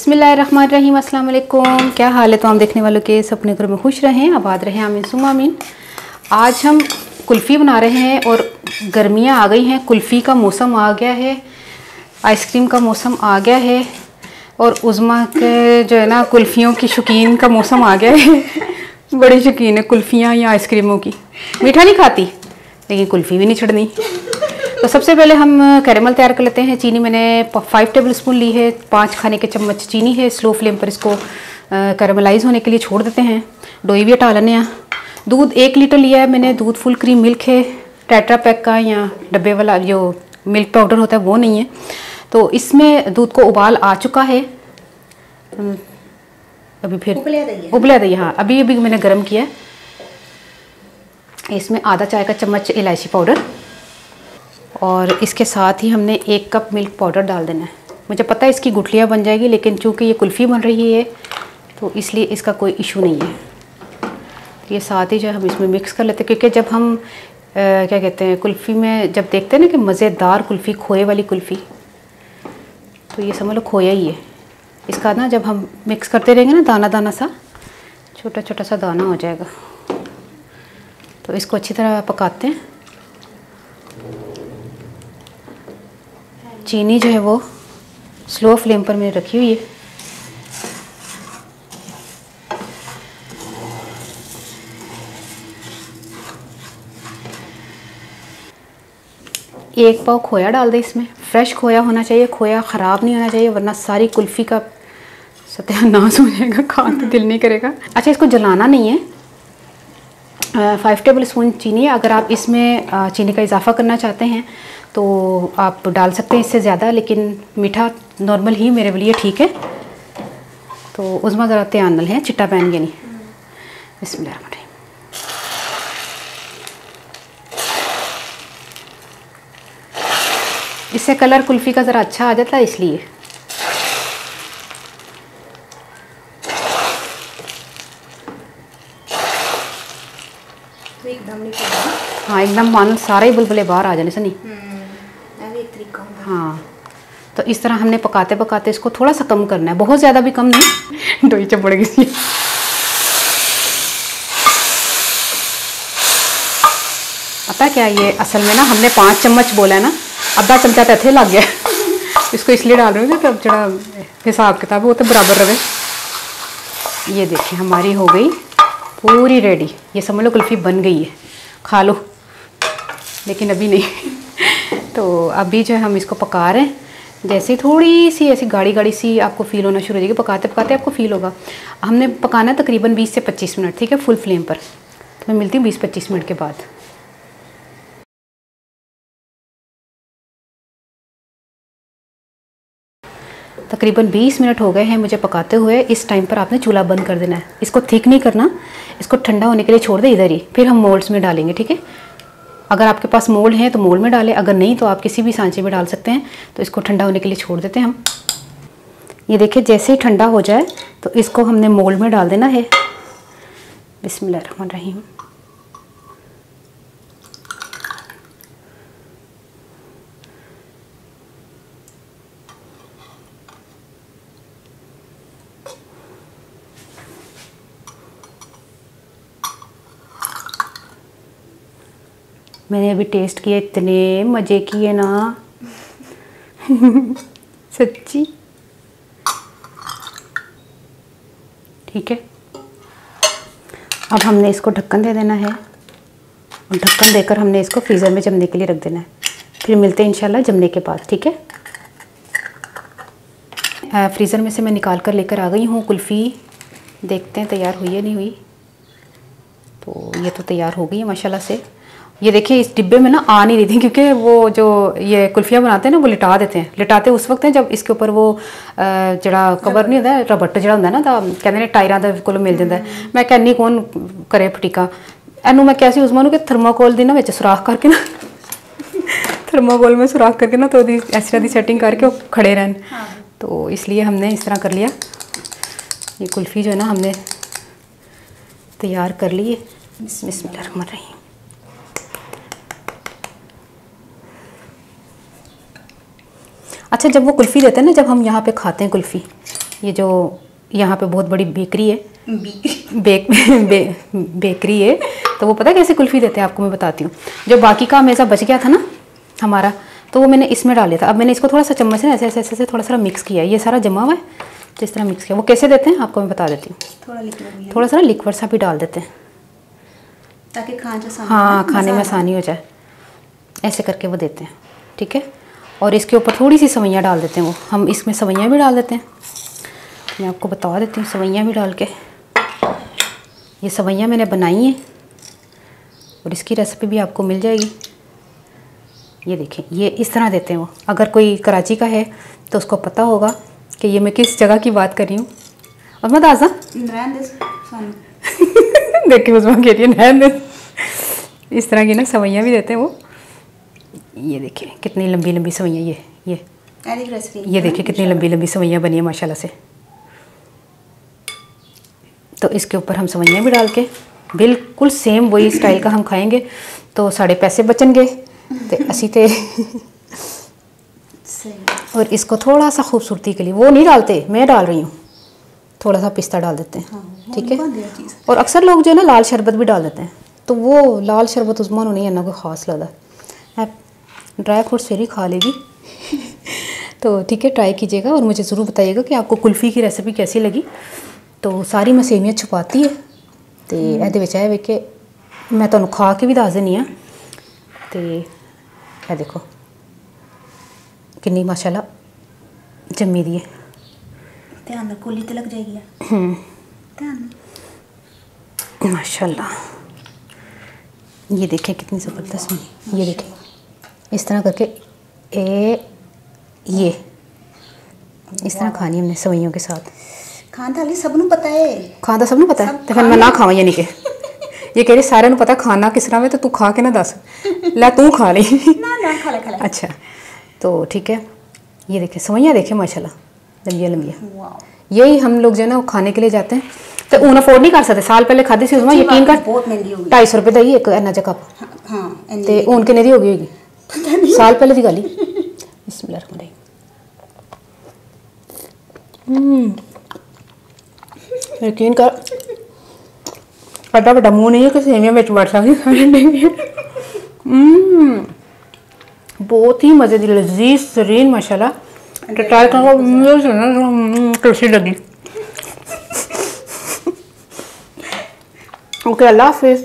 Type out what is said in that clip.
बिस्मिल्लाहिर्रहमानिर्रहीम, अस्सलाम वालेकुम। क्या हाल है? तो हम देखने वालों के सब अपने घर में खुश रहें, आबाद रहें, आमीन सुम्मा आमीन। आज हम कुल्फ़ी बना रहे हैं और गर्मियाँ आ गई हैं, कुल्फ़ी का मौसम आ गया है, आइसक्रीम का मौसम आ गया है और उज़्मा के जो है ना कुल्फ़ियों की शौकीन का मौसम आ गया है। बड़ी शौकीन है कुल्फ़ियाँ या आइसक्रीमों की। मीठा नहीं खाती लेकिन कुल्फ़ी भी नहीं छोड़नी। तो सबसे पहले हम कैरेमल तैयार कर लेते हैं। चीनी मैंने 5 टेबल स्पून ली है, 5 खाने के चम्मच चीनी है। स्लो फ्लेम पर इसको कैरेमलाइज होने के लिए छोड़ देते हैं। डोई भी हटा लेने हैं। दूध 1 लीटर लिया है मैंने। दूध फुल क्रीम मिल्क है, टेट्रा पैक का या डब्बे वाला जो मिल्क पाउडर होता है वो नहीं है। तो इसमें दूध को उबाल आ चुका है। अभी फिर उबला दही, हाँ अभी मैंने गर्म किया। इसमें आधा चाय का चम्मच इलायची पाउडर और इसके साथ ही हमने 1 कप मिल्क पाउडर डाल देना है। मुझे पता है इसकी गुठलियाँ बन जाएगी, लेकिन चूँकि ये कुल्फ़ी बन रही है तो इसलिए इसका कोई इशू नहीं है। तो ये साथ ही जो हम इसमें मिक्स कर लेते हैं, क्योंकि जब हम क्या कहते हैं कुल्फ़ी में जब देखते हैं ना कि मज़ेदार कुल्फ़ी, खोए वाली कुल्फ़ी, तो ये समझ लो खोया ही है इसका ना। जब हम मिक्स करते रहेंगे ना, दाना दाना सा, छोटा छोटा सा दाना हो जाएगा। तो इसको अच्छी तरह पकाते हैं। चीनी जो है वो स्लो फ्लेम पर मैंने रखी हुई है। एक पाव खोया डाल दे इसमें। फ्रेश खोया होना चाहिए, खोया ख़राब नहीं होना चाहिए, वरना सारी कुल्फ़ी का सत्यानाश हो जाएगा, खाने तो दिल नहीं करेगा। अच्छा, इसको जलाना नहीं है। 5 टेबल स्पून चीनी है। अगर आप इसमें चीनी का इजाफा करना चाहते हैं तो आप डाल सकते हैं इससे ज़्यादा, लेकिन मीठा नॉर्मल ही मेरे लिए ठीक है। तो उसमें ज़रा ध्यान है, चिट्टा पैन के नहीं। बिस्मिल्लाह। इससे कलर कुल्फ़ी का ज़रा अच्छा आ जाता है, इसलिए। तो एकदम नहीं, हाँ एकदम मानो सारे ही बुलबुले बाहर आ जाने से नहीं। एक तरीका होगा। हाँ, तो इस तरह हमने पकाते पकाते इसको थोड़ा सा कम करना है, बहुत ज़्यादा भी कम नहीं। डोई चपड़ गई। पता क्या, ये असल में ना हमने 5 चम्मच बोला है ना, आधा चमचा तथे लग गया। इसको इसलिए डाल रही हूँ कि अब जरा हिसाब किताब वो तो बराबर रहे। ये देखिए हमारी हो गई पूरी रेडी। ये समझ लो कुल्फ़ी बन गई है, खा लो, लेकिन अभी नहीं। तो अभी जो है हम इसको पका रहे हैं। जैसे ही थोड़ी सी ऐसी गाढ़ी गाढ़ी सी आपको फ़ील होना शुरू हो जाएगी, पकाते पकाते आपको फ़ील होगा। हमने पकाना है तकरीबन 20 से 25 मिनट, ठीक है, फुल फ्लेम पर। तो मैं मिलती हूँ 20-25 मिनट के बाद। तकरीबन 20 मिनट हो गए हैं मुझे पकाते हुए। इस टाइम पर आपने चूल्हा बंद कर देना है। इसको थिक नहीं करना, इसको ठंडा होने के लिए छोड़ दे इधर ही, फिर हम मोल्ड्स में डालेंगे, ठीक है। अगर आपके पास मोल्ड है तो मोल्ड में डालें, अगर नहीं तो आप किसी भी सांचे में डाल सकते हैं। तो इसको ठंडा होने के लिए छोड़ देते हैं हम। ये देखिए जैसे ही ठंडा हो जाए तो इसको हमने मोल्ड में डाल देना है। बिस्मिल्लाहिर्रहमानिर्रहीम। मैंने अभी टेस्ट किए, इतने मज़े किए ना। सच्ची। ठीक है, अब हमने इसको ढक्कन दे देना है और ढक्कन देकर हमने इसको फ्रीज़र में जमने के लिए रख देना है। फिर मिलते हैं इंशाल्लाह जमने के बाद, ठीक है। फ्रीज़र में से मैं निकाल कर लेकर आ गई हूँ कुल्फ़ी। देखते हैं तैयार हुई है नहीं हुई। तो ये तो तैयार हो गई है माशाल्लाह से। ये देखिए इस डिब्बे में ना आ नहीं रही थी, क्योंकि वो जो ये कुल्फ़ियाँ बनाते हैं ना वो लिटा देते हैं। लिटाते उस वक्त हैं जब इसके ऊपर वो जड़ा कवर नहीं होता, रबट जड़ा होंदा ना, कहते हैं टायरां दा कोल मिल जाता है। मैं कहनी कौन करे फटीका एनू। मैं कैसी उस मानू कि थर्माकोल दी ना विच सुराख करके ना, थर्माकोल में सुराख करके ना, तो इस तरह की सेटिंग करके वो खड़े रहन। तो इसलिए हमने इस तरह कर लिया। ये कुल्फ़ी जो है ना हमने तैयार कर ली है। बिस्मिल्लाहिर्रहमानिर्रहीम। अच्छा, जब वो कुल्फ़ी देते हैं ना, जब हम यहाँ पे खाते हैं कुल्फ़ी, ये जो यहाँ पे बहुत बड़ी बेकरी है, बेकरी है, तो वो पता है कैसे कुल्फ़ी देते हैं आपको मैं बताती हूँ। जो बाकी का मेज़ा बच गया था ना हमारा, तो वो मैंने इसमें डाल दिया था। अब मैंने इसको थोड़ा सा चम्मच से ऐसे ऐसे ऐसे थोड़ा सा मिक्स किया है, ये सारा जमा हुआ है, तो इस तरह मिक्स किया। वो कैसे देते हैं आपको मैं बता देती हूँ। थोड़ा सा लिक्विड सा भी डाल देते हैं ताकि खाने में आसानी हो जाए। ऐसे करके वो देते हैं, ठीक है। और इसके ऊपर थोड़ी सी सवैयाँ डाल देते हैं। वो हम इसमें सवैयाँ भी डाल देते हैं, मैं आपको बता देती हूँ। सवैयाँ भी डाल के, ये सवैयाँ मैंने बनाई हैं और इसकी रेसिपी भी आपको मिल जाएगी। ये देखें, ये इस तरह देते हैं वो। अगर कोई कराची का है तो उसको पता होगा कि ये मैं किस जगह की बात कर रही हूँ। और मत आजा देखिए उसमें कह रही है नैन दे। इस तरह की ना सवैयाँ भी देते हैं वो। ये देखिए कितनी लंबी लंबी सवैयाँ, ये देखिए कितनी लंबी लंबी सवैयाँ बनी है माशाल्लाह से। तो इसके ऊपर हम सवैयाँ भी डाल के बिल्कुल सेम वही स्टाइल का हम खाएंगे तो साढ़े पैसे बचनगे तो असी ते। और इसको थोड़ा सा खूबसूरती के लिए वो नहीं डालते, मैं डाल रही हूँ, थोड़ा सा पिस्ता डाल देते हैं, ठीक है। और अक्सर लोग जो है ना लाल शरबत भी डाल देते हैं, तो वो लाल शरबत उस्मान नहीं है ना कोई ख़ास लगता है। ड्राई फ्रूट्स फिर ही खा लेगी तो ठीक है, ट्राई कीजिएगा और मुझे ज़रूर बताइएगा कि आपको कुल्फ़ी की रेसिपी कैसी लगी। तो सारी मैं सेवियां छुपाती है तो ये है वे कि मैं तुहानू खा के भी दस देनी हाँ। तो ये देखो कितनी माशाल्लाह जम्मी दी है। ध्यान रखो कोली तो लग जाएगी। माशाल्लाह ये देखें कितनी ज़बरदस्त बनी। ये देखें इस तरह करके ये इस तरह खानी हमने सवैयों के साथ। खाना सबनों पता है, खाना सबनों पता है तो फिर मैं ना खावा यानी कि ये कह रही सारे पता खाना किस तरह में, तो तू खा के ना दस ला तू खा ली ना खा ले। अच्छा तो ठीक है, ये देखें सवैयाँ देखें माशाल्लाह लंबिया लंबिया। यही हम लोग जो है ना वो खाने के लिए जाते हैं तो ऊन अफोर्ड नहीं कर सकते। साल पहले खाती सी उसमें यकीन कर बहुत महंगी होगी, 250 रुपये दी एक एना कप। तो ऊन किन्ने दी होगी साल पहले की गल ही। बिस्मिल्लाह यकीन कर बड़ा बड़ा मुँह नहीं है कि सेवियां में बढ़ सकती। बहुत ही मज़े की लजीज तरीन माशाल्लाह। ट्राई करो कैसी लगी। ओके अल्लाह हाफिज़।